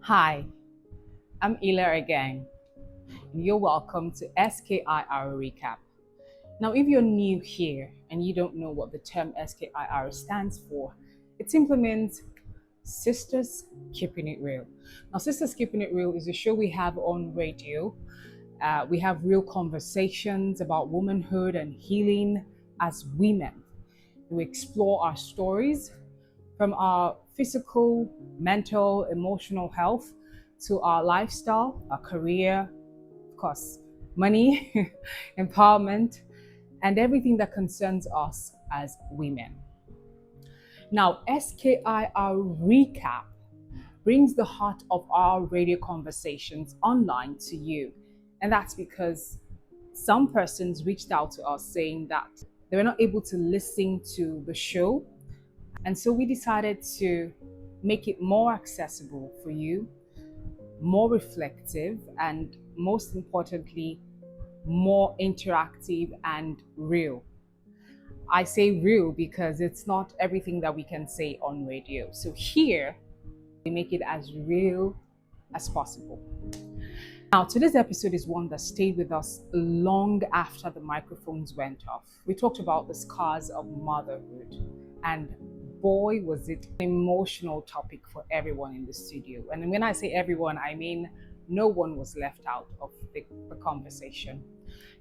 Hi, I'm Ila again. You're welcome to SKIR Recap. Now, if you're new here and you don't know what the term SKIR stands for, it simply means Sisters Keeping It Real. Now, Sisters Keeping It Real is a show we have on radio. We have real conversations about womanhood and healing as women. We explore our stories from our physical, mental, emotional health to our lifestyle, our career, of course, money, empowerment, and everything that concerns us as women. Now, SKIR Recap brings the heart of our radio conversations online to you. And that's because some persons reached out to us saying that they were not able to listen to the show. And so we decided to make it more accessible for you, more reflective, and most importantly, more interactive and real. I say real because it's not everything that we can say on radio. So here, we make it as real as possible. Now, today's episode is one that stayed with us long after the microphones went off. We talked about the scars of motherhood, and boy, was it an emotional topic for everyone in the studio. And when I say everyone, I mean no one was left out of the conversation.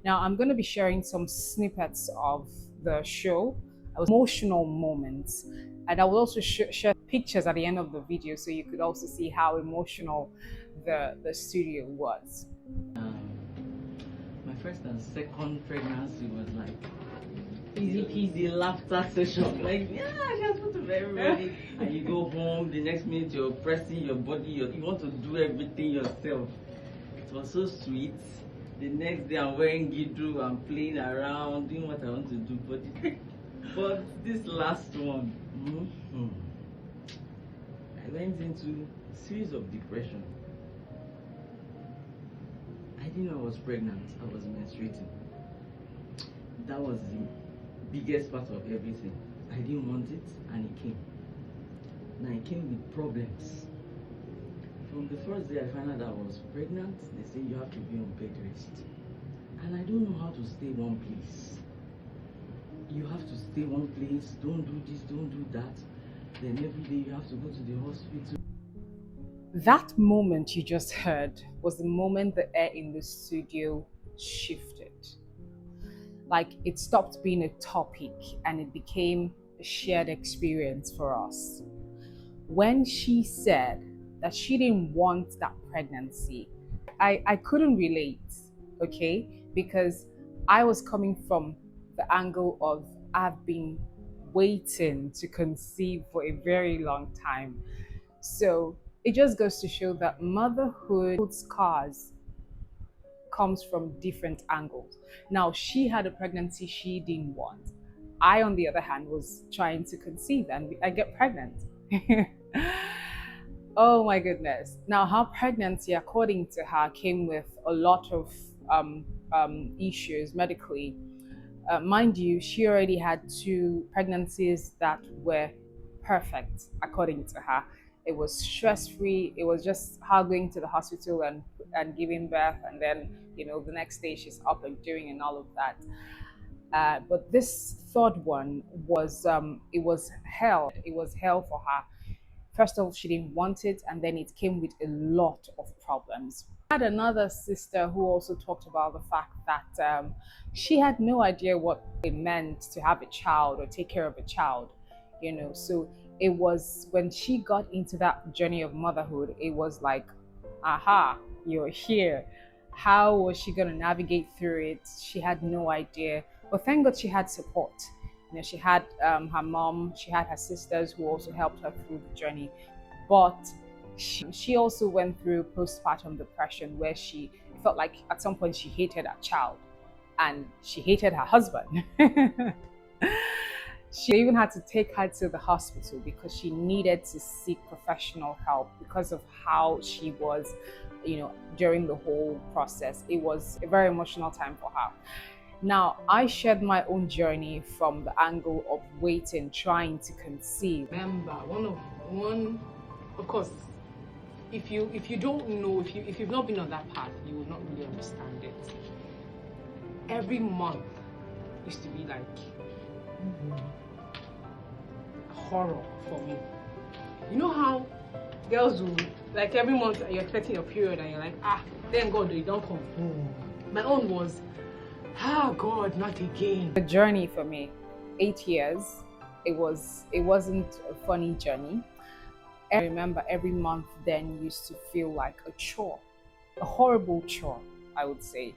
Now, I'm going to be sharing some snippets of the show, emotional moments, and I will also share pictures at the end of the video so you could also see how emotional the studio was. My first and second pregnancy was like easy peasy laughter session. Like, yeah, just put to everybody. And you go home, the next minute you're pressing your body, you want to do everything yourself. It was so sweet. The next day I'm wearing gidru, I'm playing around, doing what I want to do. But this last one, I went into a series of depression. I didn't know I was pregnant. I was menstruating. That was the biggest part of everything. I didn't want it, and it came. Now it came with problems. From the first day I found out I was pregnant, they say you have to be on bed rest. And I don't know how to stay one place. You have to stay one place, don't do this, don't do that. Then every day you have to go to the hospital. That moment you just heard was the moment the air in the studio shifted. Like it stopped being a topic and it became a shared experience for us. When she said that she didn't want that pregnancy, I couldn't relate, okay? Because I was coming from the angle of I've been waiting to conceive for a very long time. So it just goes to show that motherhood scars comes from different angles. Now, she had a pregnancy she didn't want. I, on the other hand, was trying to conceive and I get pregnant. Oh my goodness. Now, her pregnancy, according to her, came with a lot of issues medically. Mind you, she already had 2 pregnancies that were perfect, according to her. It was stress-free. It was just her going to the hospital and giving birth, and then the next day she's up and doing and all of that. But this third one was it was hell. It was hell for her. First of all, she didn't want it, and then it came with a lot of problems. I had another sister who also talked about the fact that she had no idea what it meant to have a child or take care of a child, So it was when she got into that journey of motherhood, it was like, aha, you're here. How was she going to navigate through it? She had no idea. But thank God she had support. She had her mom, she had her sisters who also helped her through the journey. But she also went through postpartum depression where she felt like at some point she hated her child and she hated her husband. She even had to take her to the hospital because she needed to seek professional help because of how she was, during the whole process. It was a very emotional time for her. Now, I shared my own journey from the angle of waiting, trying to conceive. Remember, of course, if you don't know, if you've not been on that path, you will not really understand it. Every month used to be like horror for me. You know how girls will, like, every month you're expecting your period and you're like, thank God they don't come. My own was, God, not again. The journey for me, 8 years, it wasn't a funny journey. I remember every month then used to feel like a chore, a horrible chore, I would say,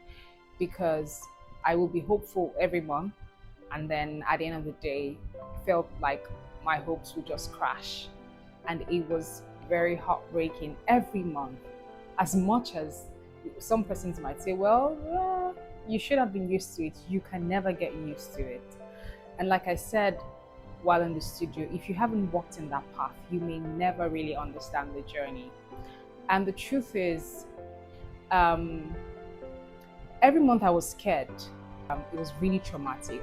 because I would be hopeful every month, and then at the end of the day, it felt like my hopes would just crash. And it was very heartbreaking every month. As much as some persons might say, well, you should have been used to it, you can never get used to it. And like I said while in the studio, if you haven't walked in that path, you may never really understand the journey. And the truth is, every month I was scared. It was really traumatic.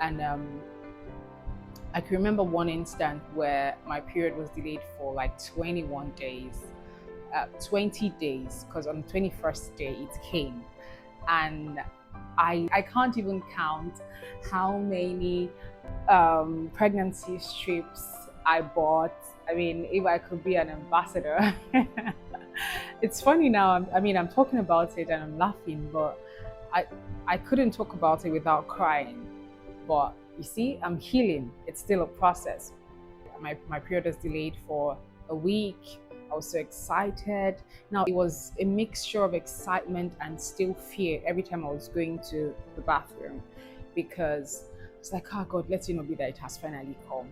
And I can remember one instant where my period was delayed for like 21 days, 20 days, because on the 21st day it came. And I can't even count how many pregnancy strips I bought. I mean, if I could be an ambassador. It's funny now, I'm talking about it and I'm laughing, but I couldn't talk about it without crying. But you see, I'm healing. It's still a process. My period was delayed for a week. I was so excited. Now, it was a mixture of excitement and still fear every time I was going to the bathroom, because it's like, God, let it not be that it has finally come.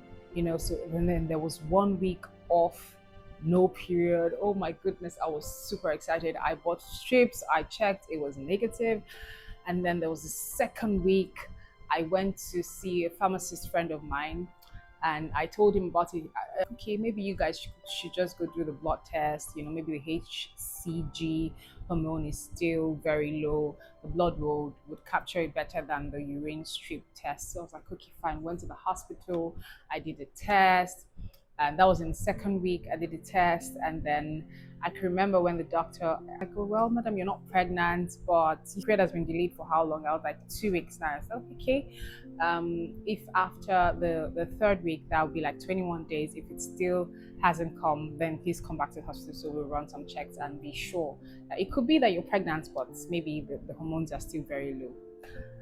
So and then there was 1 week off, no period. Oh my goodness, I was super excited. I bought strips, I checked, it was negative. And then there was the second week, I went to see a pharmacist friend of mine, and I told him about it. Okay, maybe you guys should just go do the blood test. Maybe the HCG hormone is still very low. The blood would capture it better than the urine strip test. So I was like, okay, fine. Went to the hospital. I did a test. And that was in the second week. I did the test, and then I can remember when the doctor, I go, well, madam, you're not pregnant, but your period has been delayed for how long? I was like, 2 weeks now. I said, okay. If after the third week, that would be like 21 days. If it still hasn't come, then please come back to the hospital so we'll run some checks and be sure. It could be that you're pregnant, but maybe the hormones are still very low.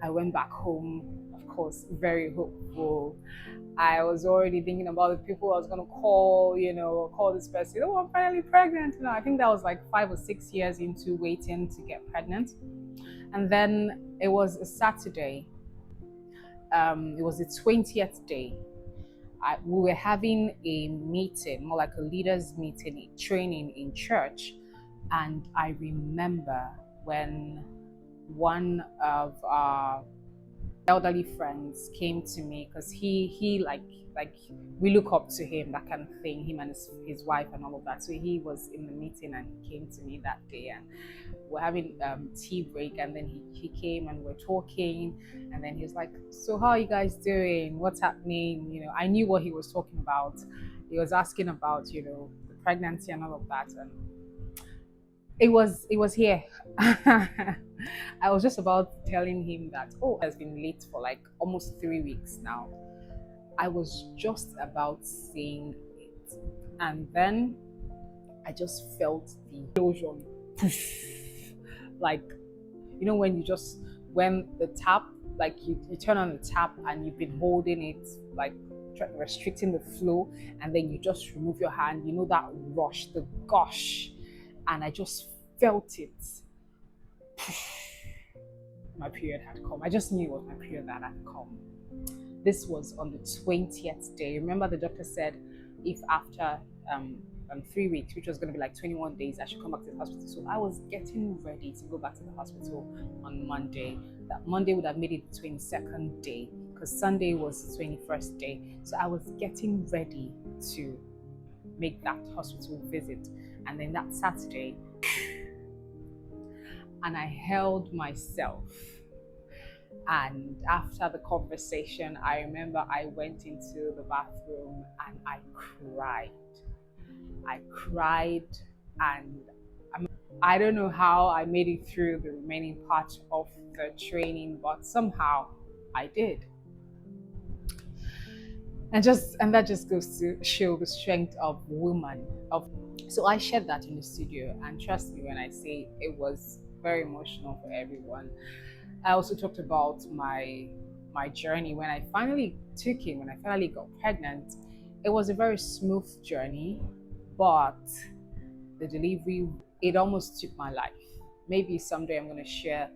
I went back home, of course, very hopeful. I was already thinking about the people I was going to call, call this person. Oh, I'm finally pregnant. I think that was like 5 or 6 years into waiting to get pregnant. And then it was a Saturday. It was the 20th day. We were having a meeting, more like a leaders meeting, a training in church. And I remember when one of our elderly friends came to me, because he like we look up to him, that kind of thing, him and his wife and all of that. So he was in the meeting and he came to me that day, and we're having tea break, and then he came and we're talking, and then he was like, so how are you guys doing, what's happening? I knew what he was talking about. He was asking about the pregnancy and all of that, and it was here. I was just about telling him that, it has been late for like almost 3 weeks now. I was just about saying it, and then I just felt the explosion. Like, when the tap, like you turn on the tap and you've been holding it, like restricting the flow, and then you just remove your hand, that rush, the gush, and I just felt it. My period had come. I just knew it was my period that had come. This was on the 20th day. Remember, the doctor said if after 3 weeks, which was going to be like 21 days, I should come back to the hospital. So I was getting ready to go back to the hospital on Monday. That Monday would have made it the 22nd day, because Sunday was the 21st day. So I was getting ready to make that hospital visit. And then that Saturday, and I held myself. And after the conversation, I remember I went into the bathroom and I cried. I cried and I don't know how I made it through the remaining part of the training, but somehow I did. And that just goes to show the strength of woman. So I shared that in the studio, and trust me when I say it was very emotional for everyone. I also talked about my journey when I finally took it, when I finally got pregnant. It was a very smooth journey, but the delivery, it almost took my life. Maybe someday I'm going to share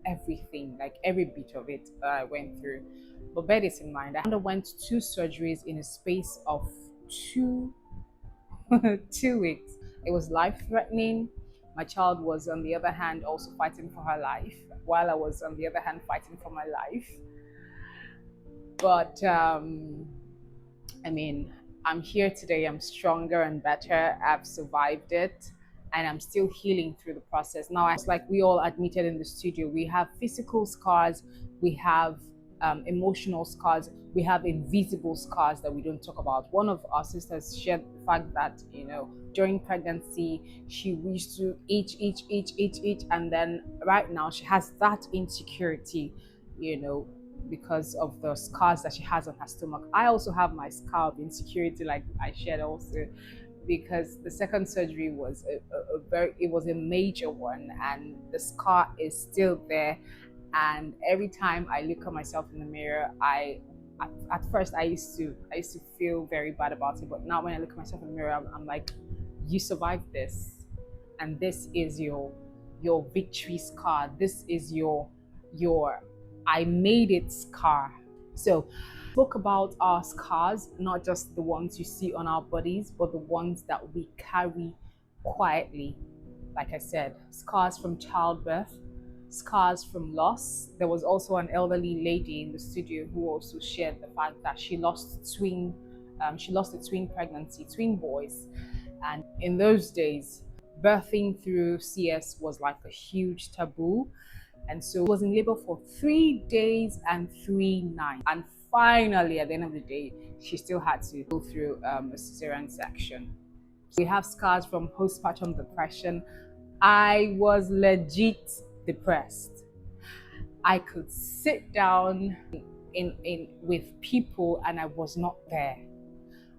everything, like every bit of it that I went through. But bear this in mind, I underwent two surgeries in a space of two 2 weeks. It was life threatening. My child was, on the other hand, also fighting for her life, while I was, on the other hand, fighting for my life. But I mean, I'm here today. I'm stronger and better. I've survived it, and I'm still healing through the process. Now, it's like we all admitted in the studio, we have physical scars, we have emotional scars, we have invisible scars that we don't talk about. One of our sisters shared the fact that, during pregnancy, she used to eat, and then right now she has that insecurity, because of the scars that she has on her stomach. I also have my scar of insecurity, like I shared also, because the second surgery was it was a major one, and the scar is still there. And every time I look at myself in the mirror, at first I used to feel very bad about it, but now when I look at myself in the mirror, I'm like, you survived this, and this is your victory scar. This is your I made it scar. So spoke about our scars, not just the ones you see on our bodies, but the ones that we carry quietly. Like I said, scars from childbirth, scars from loss. There was also an elderly lady in the studio who also shared the fact that she lost a twin pregnancy, twin boys. And in those days, birthing through CS was like a huge taboo. And so I was in labor for 3 days and 3 nights. And finally, at the end of the day, she still had to go through a cesarean section. We have scars from postpartum depression. I was legit depressed. I could sit down in with people and I was not there.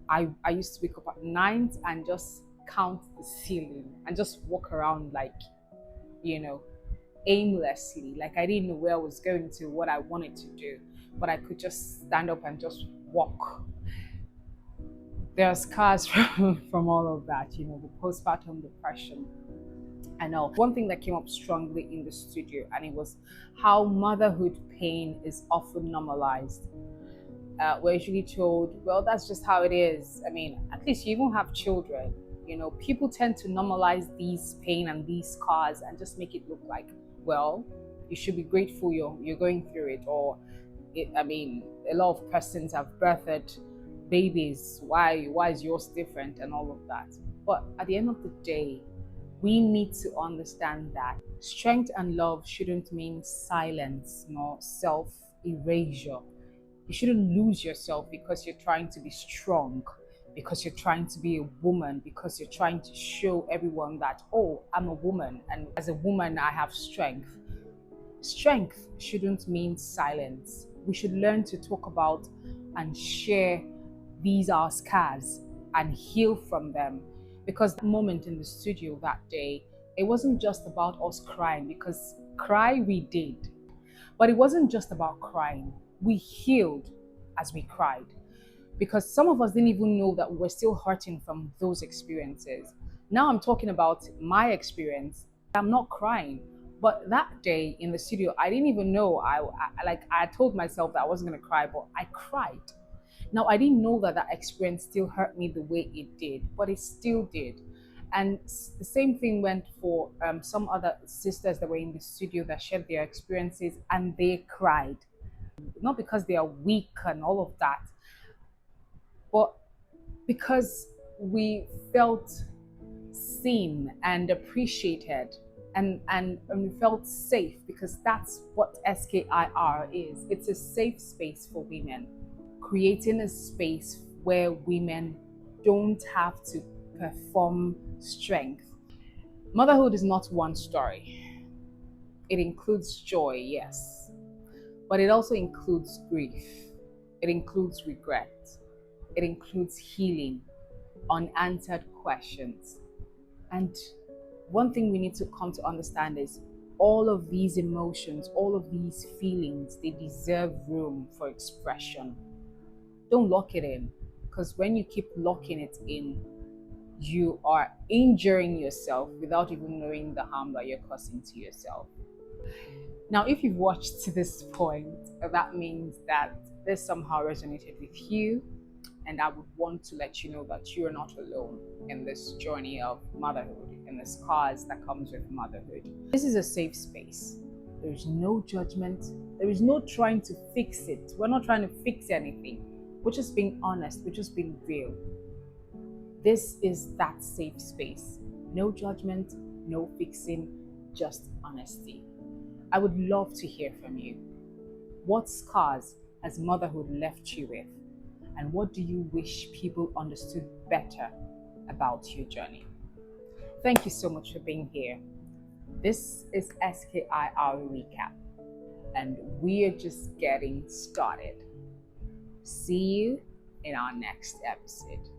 I used to wake up at night and just count the ceiling and just walk around like, aimlessly, like I didn't know where I was going to, what I wanted to do, but I could just stand up and just walk. There are scars from all of that, the postpartum depression. I know one thing that came up strongly in the studio, and it was how motherhood pain is often normalized. We're usually told, well, that's just how it is. I mean, at least you even have children. People tend to normalize these pain and these scars and just make it look like, well, you should be grateful you're going through it. Or, a lot of persons have birthed babies. Why is yours different and all of that? But at the end of the day, we need to understand that strength and love shouldn't mean silence nor self-erasure. You shouldn't lose yourself because you're trying to be strong, because you're trying to be a woman, because you're trying to show everyone that, oh, I'm a woman, and as a woman, I have strength. Strength shouldn't mean silence. We should learn to talk about and share these our scars and heal from them. Because the moment in the studio that day, it wasn't just about us crying, because cry we did. But it wasn't just about crying. We healed as we cried. Because some of us didn't even know that we were still hurting from those experiences. Now I'm talking about my experience. I'm not crying. But that day in the studio, I didn't even know. I told myself that I wasn't going to cry, but I cried. Now, I didn't know that experience still hurt me the way it did, but it still did. And the same thing went for some other sisters that were in the studio that shared their experiences, and they cried. Not because they are weak and all of that, but because we felt seen and appreciated, and we felt safe, because that's what SKIR is. It's a safe space for women, creating a space where women don't have to perform strength. Motherhood is not one story. It includes joy, yes, but it also includes grief. It includes regret. It includes healing, unanswered questions. And one thing we need to come to understand is all of these emotions, all of these feelings, they deserve room for expression. Don't lock it in, because when you keep locking it in, you are injuring yourself without even knowing the harm that you're causing to yourself. Now, if you've watched to this point, that means that this somehow resonated with you, and I would want to let you know that you are not alone in this journey of motherhood, in the scars that comes with motherhood. This is a safe space. There is no judgment. There is no trying to fix it. We're not trying to fix anything. We're just being honest. We're just being real. This is that safe space. No judgment, no fixing, just honesty. I would love to hear from you. What scars has motherhood left you with? And what do you wish people understood better about your journey? Thank you so much for being here. This is SKIR Recap, and we are just getting started. See you in our next episode.